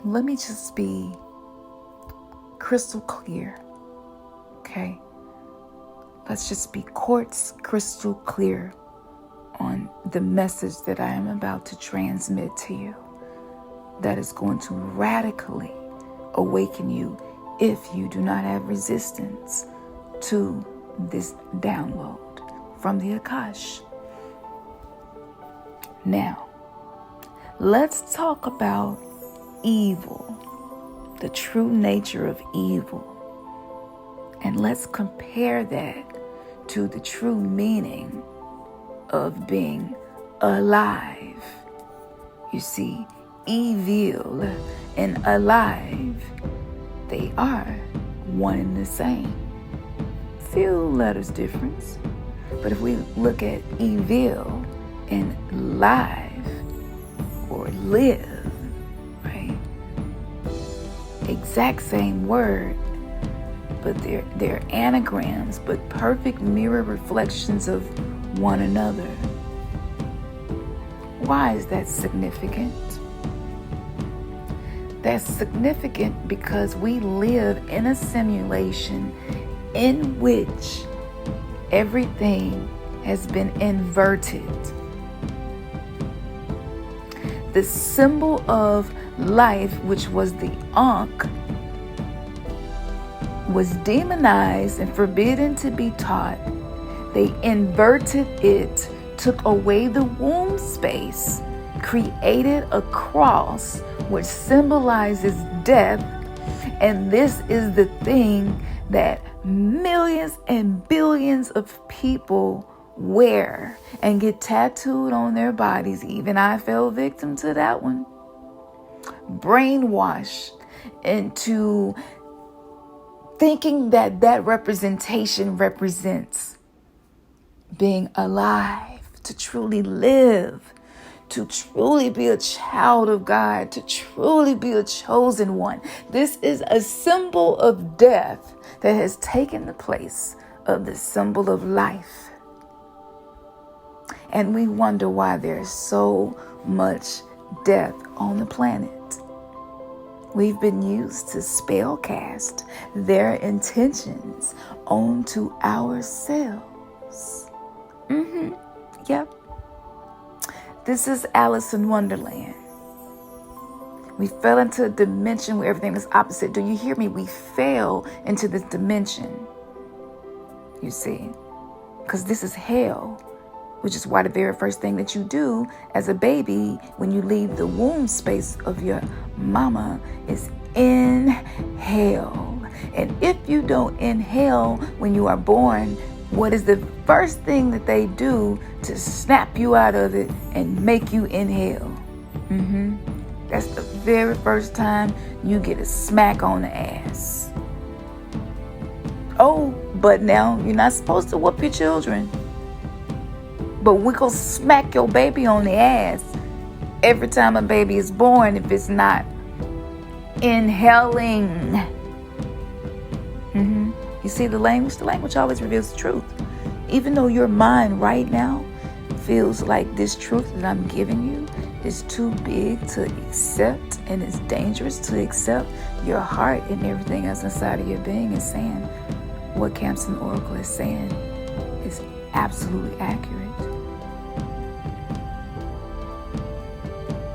let me just be crystal clear, okay? Let's just be quartz crystal clear on the message that I am about to transmit to you that is going to radically awaken you if you do not have resistance to this download from the Akash. Now, let's talk about evil, the true nature of evil. And let's compare that to the true meaning of being alive. You see, evil and alive, they are one and the same. Few letters difference. But if we look at evil and live or live, right? Exact same word, but they're anagrams, but perfect mirror reflections of one another. Why is that significant? That's significant because we live in a simulation in which everything has been inverted. The symbol of life, which was the Ankh, was demonized and forbidden to be taught. They inverted it, took away the womb space, created a cross which symbolizes death, and this is the thing that millions and billions of people wear and get tattooed on their bodies. Even I fell victim to that one. Brainwashed into thinking that that representation represents being alive, to truly live, to truly be a child of God, to truly be a chosen one. This is a symbol of death that has taken the place of the symbol of life. And we wonder why there's so much death on the planet. We've been used to spell cast their intentions onto ourselves. Yep. This is Alice in Wonderland. We fell into a dimension where everything is opposite. Do you hear me? We fell into this dimension. You see? Because this is hell. Which is why the very first thing that you do as a baby when you leave the womb space of your mama is inhale. And if you don't inhale when you are born, what is the first thing that they do to snap you out of it and make you inhale? That's the very first time you get a smack on the ass. Oh, but now you're not supposed to whoop your children. But we go smack your baby on the ass every time a baby is born if it's not inhaling. You see the language? The language always reveals the truth. Even though your mind right now feels like this truth that I'm giving you is too big to accept and it's dangerous to accept, your heart and everything else inside of your being is saying what Khamsin Oracle is saying is absolutely accurate.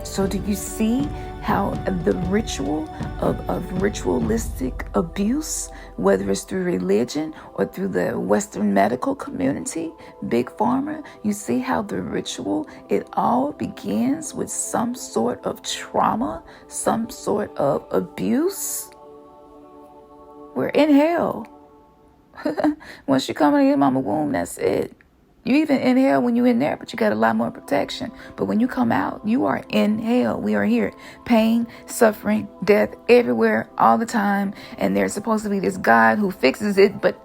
So do you see how the ritual of ritualistic abuse, whether it's through religion or through the Western medical community, Big Pharma, you see how the ritual, it all begins with some sort of trauma, some sort of abuse? We're in hell. Once you come into your mama womb, that's it. You even inhale when you're in there, but you got a lot more protection. But when you come out, you are in hell. We are here. Pain, suffering, death, everywhere, all the time. And there's supposed to be this God who fixes it, but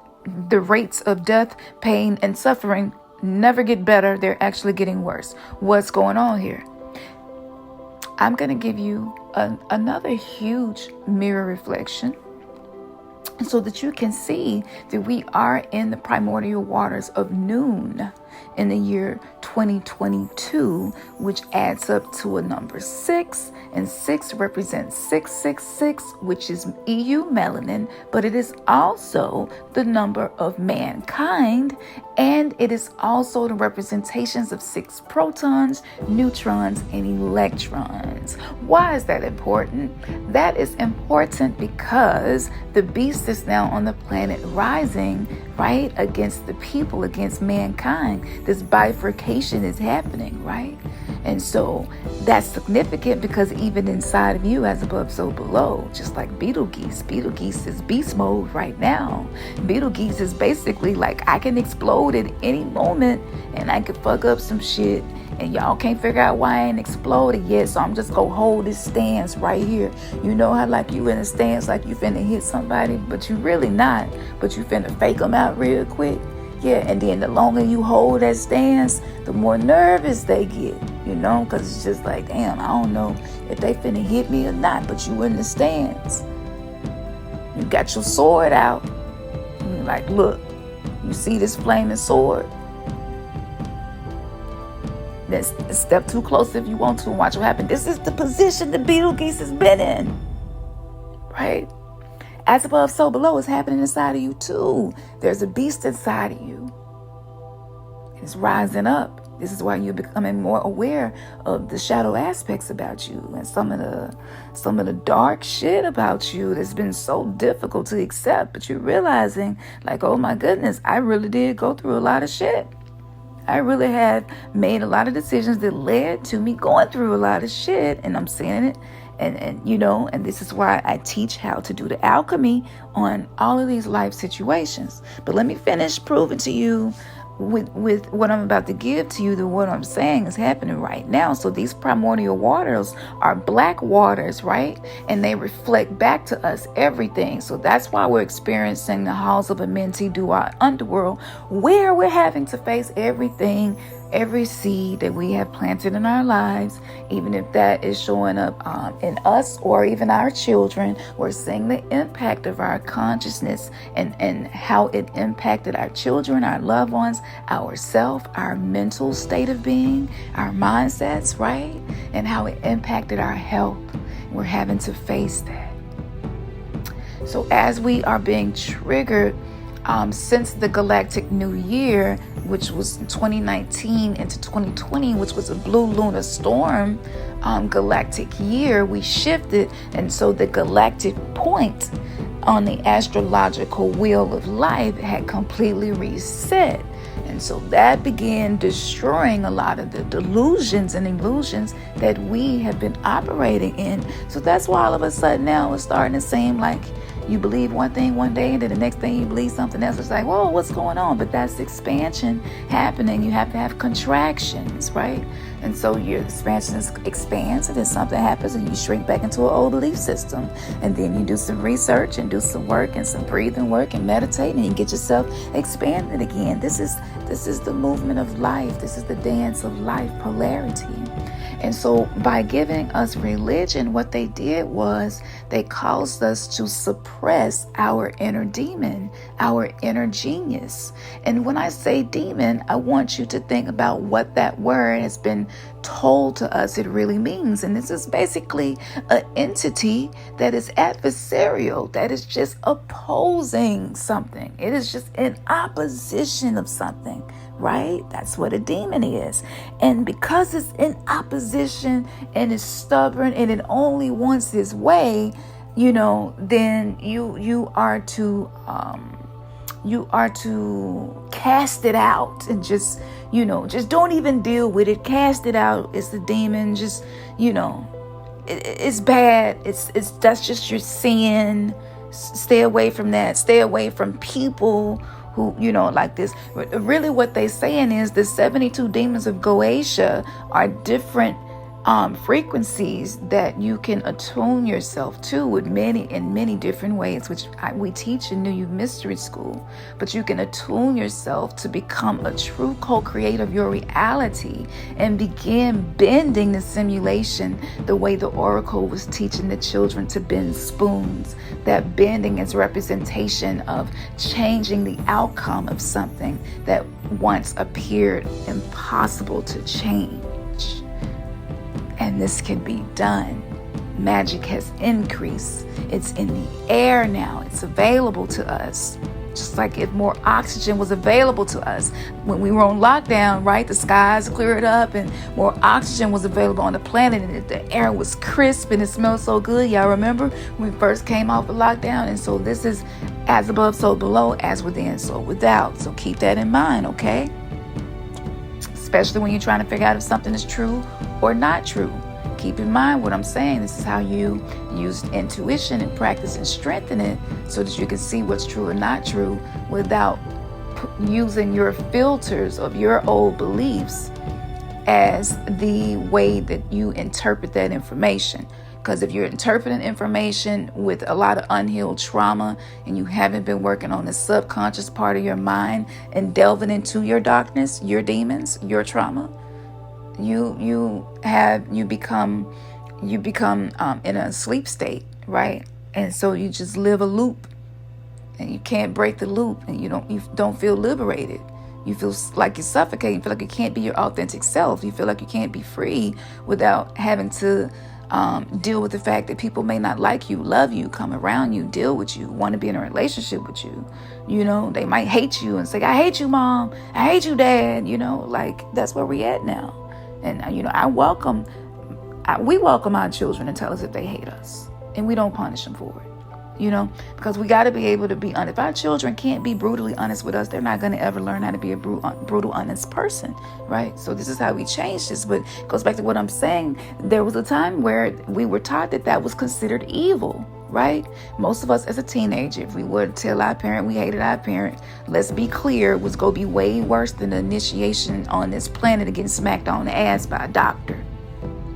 the rates of death, pain, and suffering never get better. They're actually getting worse. What's going on here? I'm going to give you another huge mirror reflection, so that you can see that we are in the primordial waters of noon. in the year 2022, which adds up to a number 6. And 6 represents 666, which is EU melanin, but it is also the number of mankind, and it is also the representations of 6 protons, neutrons, and electrons. Why is that important? That is important because the beast is now on the planet rising, right, against the people, against mankind. This bifurcation is happening, right? And so that's significant because even inside of you, as above, so below, just like Betelgeuse is beast mode right now. Betelgeuse is basically like, I can explode at any moment and I can fuck up some shit and y'all can't figure out why I ain't exploded yet, so I'm just gonna hold this stance right here. You know how like you in a stance like you finna hit somebody, but you really not, but you finna fake them out real quick. Yeah, and then the longer you hold that stance, the more nervous they get, you know, because it's just like, damn, I don't know if they finna hit me or not, but you in the stance. You got your sword out. And you're like, look, you see this flaming sword? Then step too close if you want to and watch what happens. This is the position the Betelgeuse has been in, right? As above, so below is happening inside of you too. There's a beast inside of you. It's rising up. This is why you're becoming more aware of the shadow aspects about you and some of the dark shit about you that's been so difficult to accept. But you're realizing, like, oh my goodness, I really did go through a lot of shit. I really have made a lot of decisions that led to me going through a lot of shit, and I'm seeing it. And you know, and this is why I teach how to do the alchemy on all of these life situations. But let me finish proving to you with what I'm about to give to you that what I'm saying is happening right now. So these primordial waters are black waters, right? And they reflect back to us everything. So that's why we're experiencing the halls of Amenti Dua underworld, where we're having to face everything, every seed that we have planted in our lives, even if that is showing up in us or even our children. We're seeing the impact of our consciousness and how it impacted our children, our loved ones, ourself, our mental state of being, our mindsets, right? And how it impacted our health. We're having to face that. So as we are being triggered since the galactic new year, which was 2019 into 2020, which was a blue lunar storm galactic year, we shifted. And so the galactic point on the astrological wheel of life had completely reset. And so that began destroying a lot of the delusions and illusions that we have been operating in. So that's why all of a sudden now it's starting to seem like you believe one thing one day and then the next thing you believe something else. It's like, whoa, what's going on? But that's expansion happening. You have to have contractions, right? And so your expansion expands and then something happens and you shrink back into an old belief system. And then you do some research and do some work and some breathing work and meditate and you get yourself expanded again. This is the movement of life. This is the dance of life, polarity. And so by giving us religion, what they did was they caused us to suppress our inner demon, our inner genius. And when I say demon, I want you to think about what that word has been told to us it really means. And this is basically an entity that is adversarial, that is just opposing something. It is just in opposition of something, right? That's what a demon is. And because it's in opposition and it's stubborn and it only wants its way, you know, then you are to cast it out and just, you know, just don't even deal with it. Cast it out. It's the demon. Just, you know, it's bad. That's just your sin. Stay away from that. Stay away from people who, you know, like this. Really what they're saying is the 72 demons of Goetia are different frequencies that you can attune yourself to with many different ways, which we teach in New Youth Mystery School. But you can attune yourself to become a true co-creator of your reality and begin bending the simulation the way the oracle was teaching the children to bend spoons. That bending is representation of changing the outcome of something that once appeared impossible to change. And this can be done. Magic has increased. It's in the air now. It's available to us. Just like if more oxygen was available to us when we were on lockdown, right? The skies cleared up and more oxygen was available on the planet, and the air was crisp and it smelled so good. Y'all remember when we first came off of lockdown? And so this is as above, so below, as within, so without. So keep that in mind, okay? Especially when you're trying to figure out if something is true or not true. Keep in mind what I'm saying. This is how you use intuition and practice and strengthen it so that you can see what's true or not true without using your filters of your old beliefs as the way that you interpret that information. Because if you're interpreting information with a lot of unhealed trauma and you haven't been working on the subconscious part of your mind and delving into your darkness, your demons, your trauma, you become in a sleep state, right? And so you just live a loop, and you can't break the loop, and you don't feel liberated. You feel like you're suffocating. You feel like you can't be your authentic self. You feel like you can't be free without having to deal with the fact that people may not like you, love you, come around you, deal with you, want to be in a relationship with you. You know, they might hate you and say, I hate you, Mom. I hate you, Dad. You know, like that's where we at now. And, you know, we welcome our children to tell us if they hate us, and we don't punish them for it, you know, because we got to be able to be honest. If our children can't be brutally honest with us, they're not going to ever learn how to be a brutal, honest person, right? So this is how we change this. But it goes back to what I'm saying. There was a time where we were taught that was considered evil, right? Most of us as a teenager, if we would tell our parent we hated our parent, let's be clear, was going to be way worse than the initiation on this planet of getting smacked on the ass by a doctor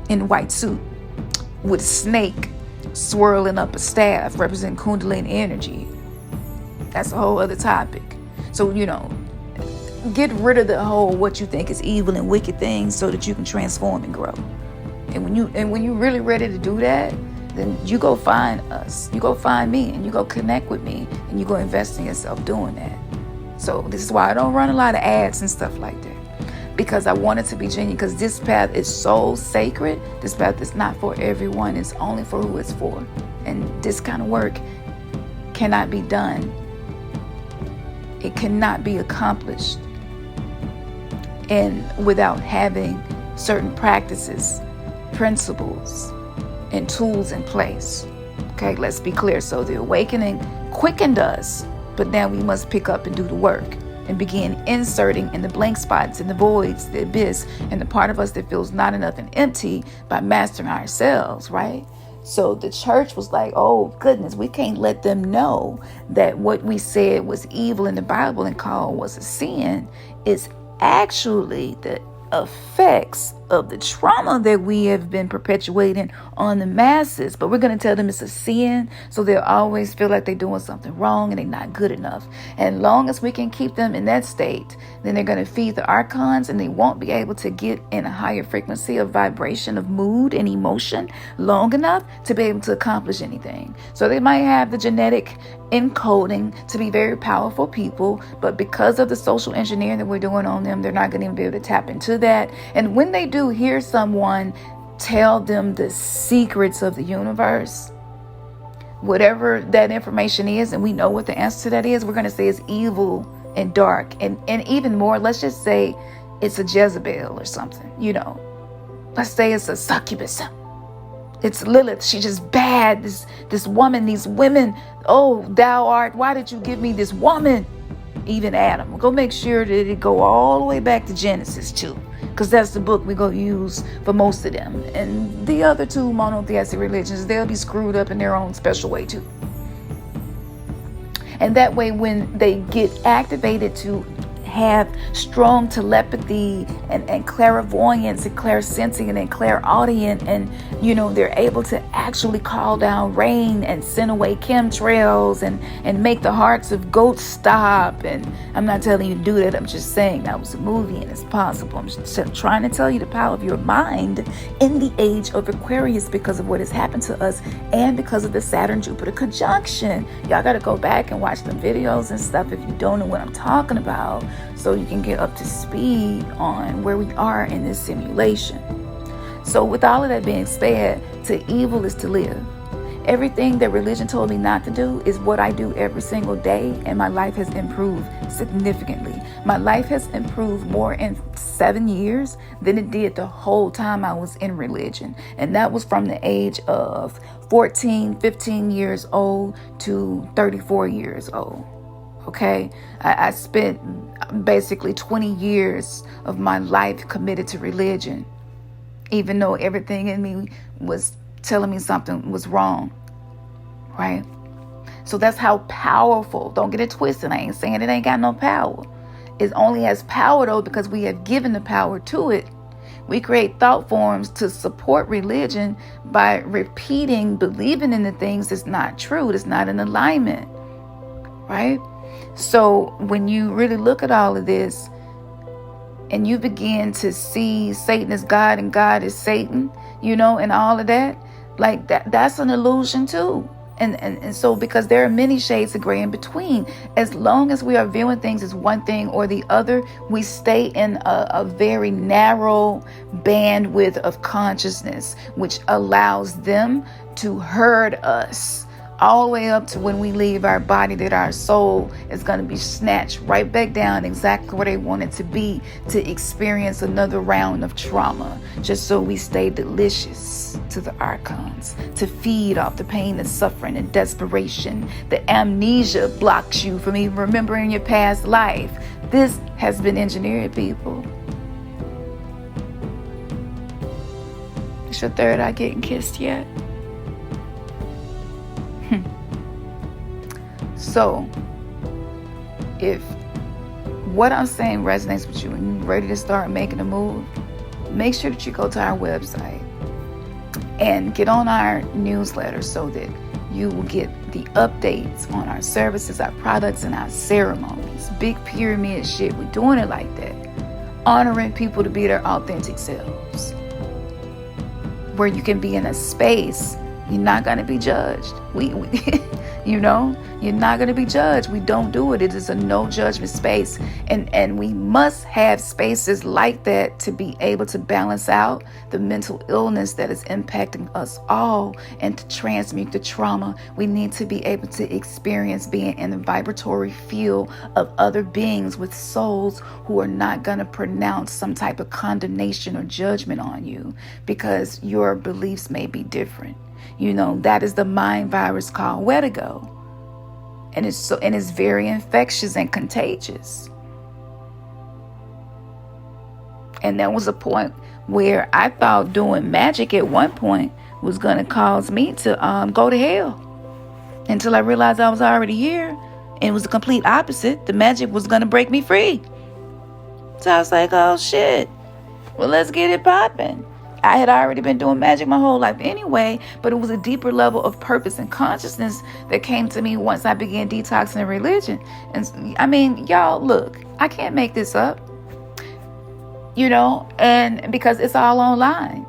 in a white suit with a snake swirling up a staff representing Kundalini energy. That's a whole other topic. So, you know, get rid of the whole what you think is evil and wicked things so that you can transform and grow. And when you're really ready to do that, then you go find us, you go find me, and you go connect with me, and you go invest in yourself doing that. So this is why I don't run a lot of ads and stuff like that, because I want it to be genuine, because this path is so sacred. This path is not for everyone. It's only for who it's for. And this kind of work cannot be done. It cannot be accomplished and without having certain practices, principles, and tools in place. Okay, let's be clear. So the awakening quickened us, but now we must pick up and do the work and begin inserting in the blank spots, in the voids, the abyss, and the part of us that feels not enough and empty by mastering ourselves, right? So the church was like, oh goodness, we can't let them know that what we said was evil in the Bible and called was a sin is actually the effects of the trauma that we have been perpetuating on the masses. But we're going to tell them it's a sin, so they'll always feel like they're doing something wrong and they're not good enough. And long as we can keep them in that state, then they're going to feed the archons, and they won't be able to get in a higher frequency of vibration of mood and emotion long enough to be able to accomplish anything. So they might have the genetic encoding to be very powerful people, but because of the social engineering that we're doing on them, they're not going to even be able to tap into that. And when they do hear someone tell them the secrets of the universe, whatever that information is, and we know what the answer to that is, we're going to say it's evil and dark, and even more, let's just say it's a Jezebel or something, you know. Let's say it's a succubus. It's Lilith. She's just bad. This woman, these women. Oh, thou art. Why did you give me this woman? Even Adam. We'll go make sure that it go all the way back to Genesis too, because that's the book we're going to use for most of them. And the other two monotheistic religions, they'll be screwed up in their own special way too. And that way, when they get activated to have strong telepathy and clairvoyance and clairsensing and clairaudient, and they're able to actually call down rain and send away chemtrails and make the hearts of goats stop. And I'm not telling you to do that. I'm just saying that was a movie and it's possible. I'm just trying to tell you the power of your mind in the age of Aquarius because of what has happened to us and because of the Saturn-Jupiter conjunction. Y'all got to go back and watch them videos and stuff if you don't know what I'm talking about, so you can get up to speed on where we are in this simulation. So with all of that being said, to evil is to live. Everything that religion told me not to do is what I do every single day, and my life has improved significantly. My life has improved more in 7 years than it did the whole time I was in religion. And that was from the age of 14, 15 years old to 34 years old. Okay? I spent basically 20 years of my life committed to religion, even though everything in me was telling me something was wrong, right? So that's how powerful. Don't get it twisted. I ain't saying it ain't got no power. It only has power though because we have given the power to it. We create thought forms to support religion by repeating, believing in the things that's not true, that's not in alignment, right? So when you really look at all of this and you begin to see Satan as God and God is Satan, and all of that, like that's an illusion too. And so because there are many shades of gray in between, as long as we are viewing things as one thing or the other, we stay in a very narrow bandwidth of consciousness, which allows them to herd us all the way up to when we leave our body, that our soul is going to be snatched right back down exactly where they want it to be, to experience another round of trauma, just so we stay delicious to the archons, to feed off the pain and suffering and desperation. The amnesia blocks you from even remembering your past life. This has been engineered, people. Is your third eye getting kissed yet? So, if what I'm saying resonates with you and you're ready to start making a move, make sure that you go to our website and get on our newsletter so that you will get the updates on our services, our products, and our ceremonies. Big pyramid shit. We're doing it like that. Honoring people to be their authentic selves. Where you can be in a space, you're not going to be judged. You're not going to be judged. We don't do it. It is a no judgment space. And we must have spaces like that to be able to balance out the mental illness that is impacting us all and to transmute the trauma. We need to be able to experience being in the vibratory field of other beings with souls who are not going to pronounce some type of condemnation or judgment on you because your beliefs may be different. That is the mind virus called Wedigo. And it's very infectious and contagious. And there was a point where I thought doing magic at one point was going to cause me to go to hell. Until I realized I was already here. And it was the complete opposite. The magic was going to break me free. So I was like, oh shit. Well, let's get it popping. I had already been doing magic my whole life anyway, but it was a deeper level of purpose and consciousness that came to me once I began detoxing religion. And I mean, y'all, look, I can't make this up, and because it's all online.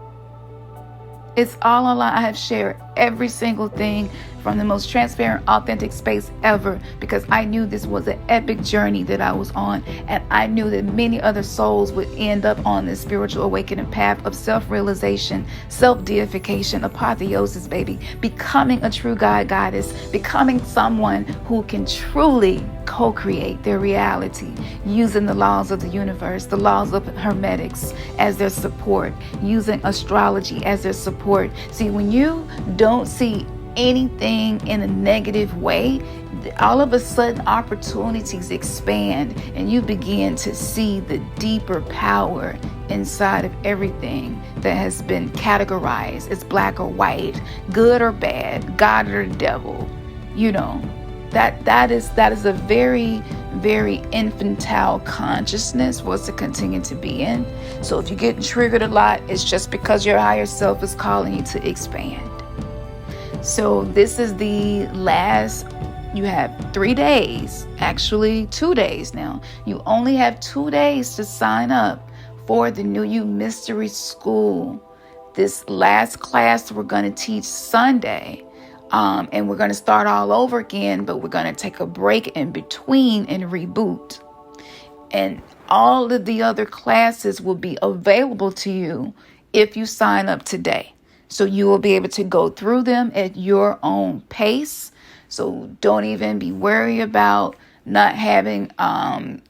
It's all online. I have shared every single thing from the most transparent, authentic space ever because I knew this was an epic journey that I was on, and I knew that many other souls would end up on this spiritual awakening path of self-realization, self-deification, apotheosis, baby, becoming a true God, goddess, becoming someone who can truly co-create their reality using the laws of the universe, the laws of hermetics as their support, using astrology as their support. See, when you don't see anything in a negative way, all of a sudden opportunities expand and you begin to see the deeper power inside of everything that has been categorized as black or white, good or bad, God or the devil. That is a very, very infantile consciousness for us to continue to be in. So if you're getting triggered a lot, it's just because your higher self is calling you to expand. So this is the last. You have 3 days, actually 2 days now. You only have 2 days to sign up for the New You Mystery School. This last class we're going to teach Sunday. And we're going to start all over again, but we're going to take a break in between and reboot. And all of the other classes will be available to you if you sign up today. So you will be able to go through them at your own pace. So don't even be worried about not having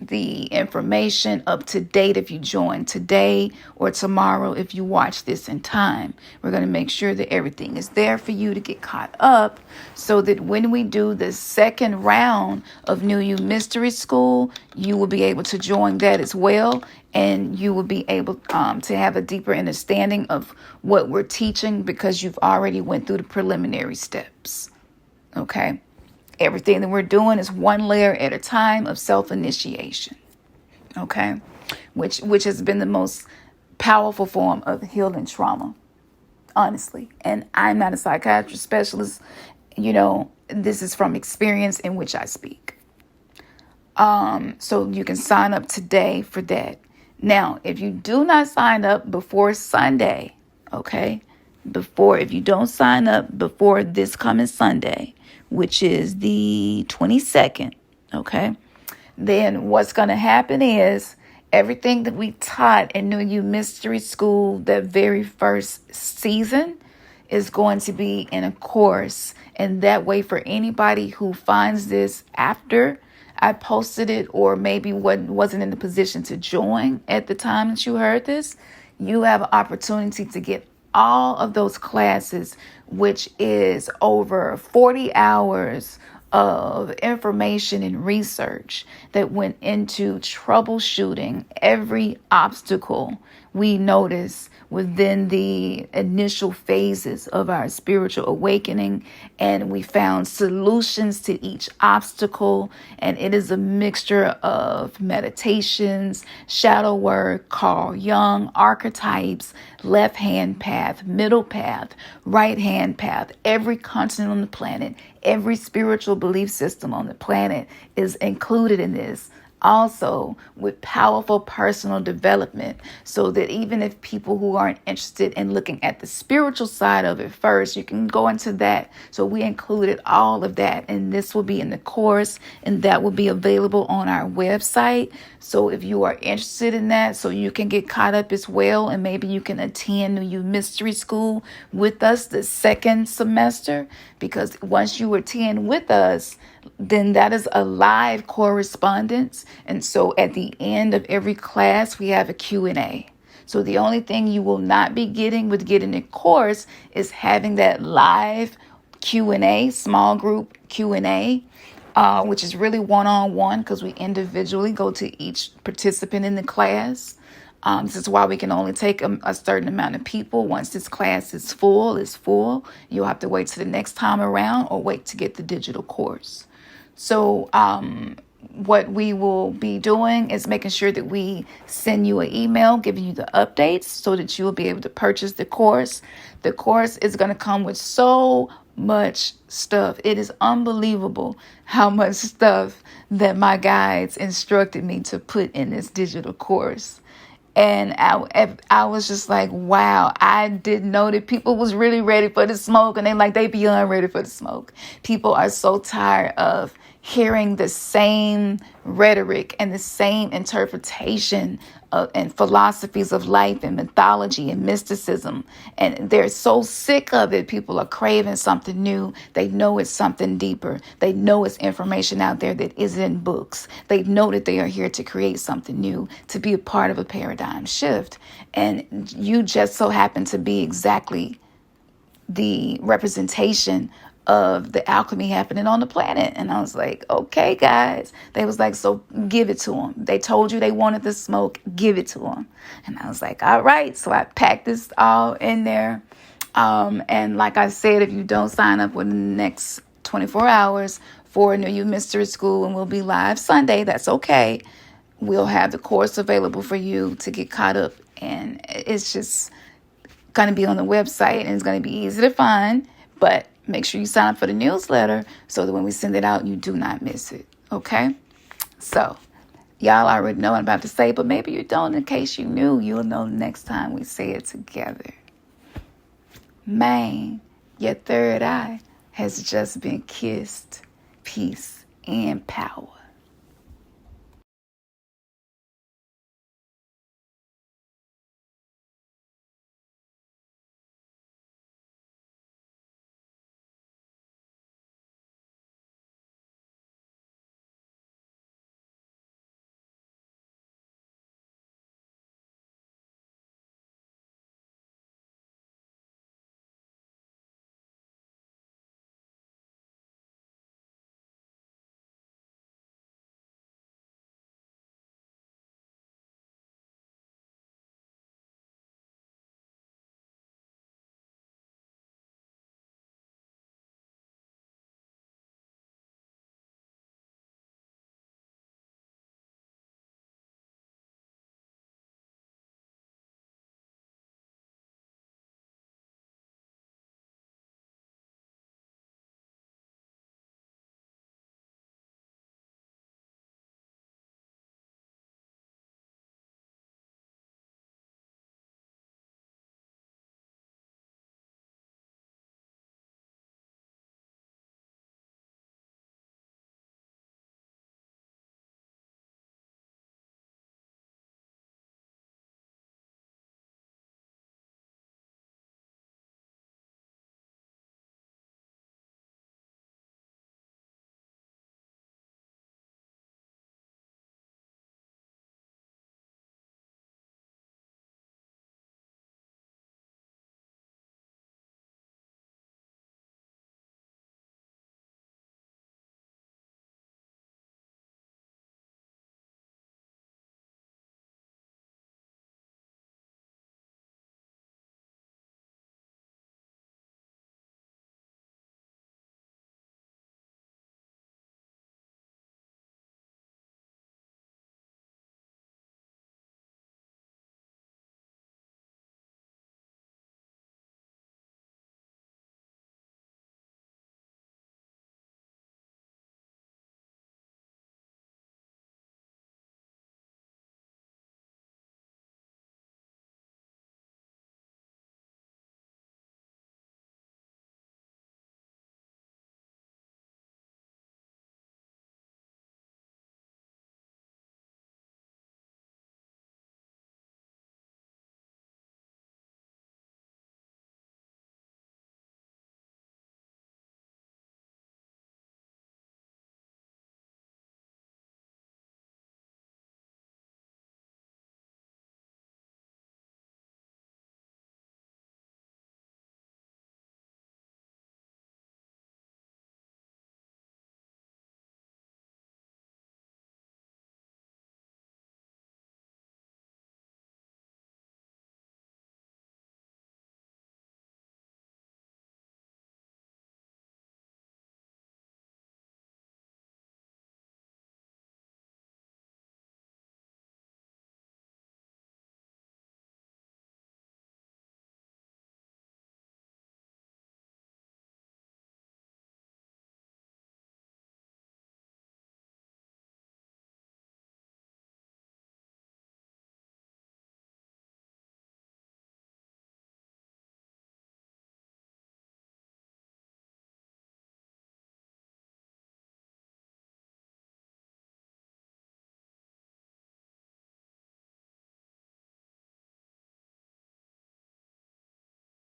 the information up to date if you join today or tomorrow if you watch this in time. We're going to make sure that everything is there for you to get caught up so that when we do the second round of New You Mystery School, you will be able to join that as well. And you will be able to have a deeper understanding of what we're teaching because you've already went through the preliminary steps. Okay? Everything that we're doing is one layer at a time of self-initiation, okay? Which has been the most powerful form of healing trauma, honestly. And I'm not a psychiatrist specialist. This is from experience in which I speak. So you can sign up today for that. Now, if you do not sign up before Sunday, okay? If you don't sign up before this coming Sunday, which is the 22nd, okay, then what's going to happen is everything that we taught in New You Mystery School, that very first season, is going to be in a course. And that way, for anybody who finds this after I posted it, or maybe wasn't in the position to join at the time that you heard this, you have an opportunity to get all of those classes, which is over 40 hours of information and research that went into troubleshooting every obstacle we notice within the initial phases of our spiritual awakening. And we found solutions to each obstacle. And it is a mixture of meditations, shadow work, Carl Jung, archetypes, left hand path, middle path, right hand path. Every continent on the planet, every spiritual belief system on the planet is included in this. Also with powerful personal development, so that even if people who aren't interested in looking at the spiritual side of it first, you can go into that. So we included all of that, and this will be in the course, and that will be available on our website. So if you are interested in that, so you can get caught up as well, and maybe you can attend New You Mystery School with us the second semester, because once you attend with us, then that is a live correspondence. And so at the end of every class, we have a Q&A. So the only thing you will not be getting with getting a course is having that live Q&A, small group Q&A, which is really one-on-one, because we individually go to each participant in the class. This is why we can only take a certain amount of people. Once this class is full. You'll have to wait till the next time around, or wait to get the digital course. So what we will be doing is making sure that we send you an email giving you the updates so that you will be able to purchase the course. The course is going to come with so much stuff. It is unbelievable how much stuff that my guides instructed me to put in this digital course. And I was just like, wow, I didn't know that people was really ready for the smoke. And they beyond ready for the smoke. People are so tired of hearing the same rhetoric and the same interpretation and philosophies of life and mythology and mysticism. And they're so sick of it. People are craving something new. They know it's something deeper. They know it's information out there that isn't in books. They know that they are here to create something new, to be a part of a paradigm shift. And you just so happen to be exactly the representation of the alchemy happening on the planet. And I was like, okay, guys. They was like, so give it to them. They told you they wanted the smoke. Give it to them. And I was like, all right. So I packed this all in there. And like I said, if you don't sign up within the next 24 hours for New You Mystery School, and we'll be live Sunday. That's okay. We'll have the course available for you to get caught up, and it's just going to be on the website, and it's going to be easy to find. But make sure you sign up for the newsletter so that when we send it out, you do not miss it. Okay? So, y'all already know what I'm about to say, but maybe you don't. In case you knew, you'll know next time we say it together. Man, your third eye has just been kissed. Peace and power.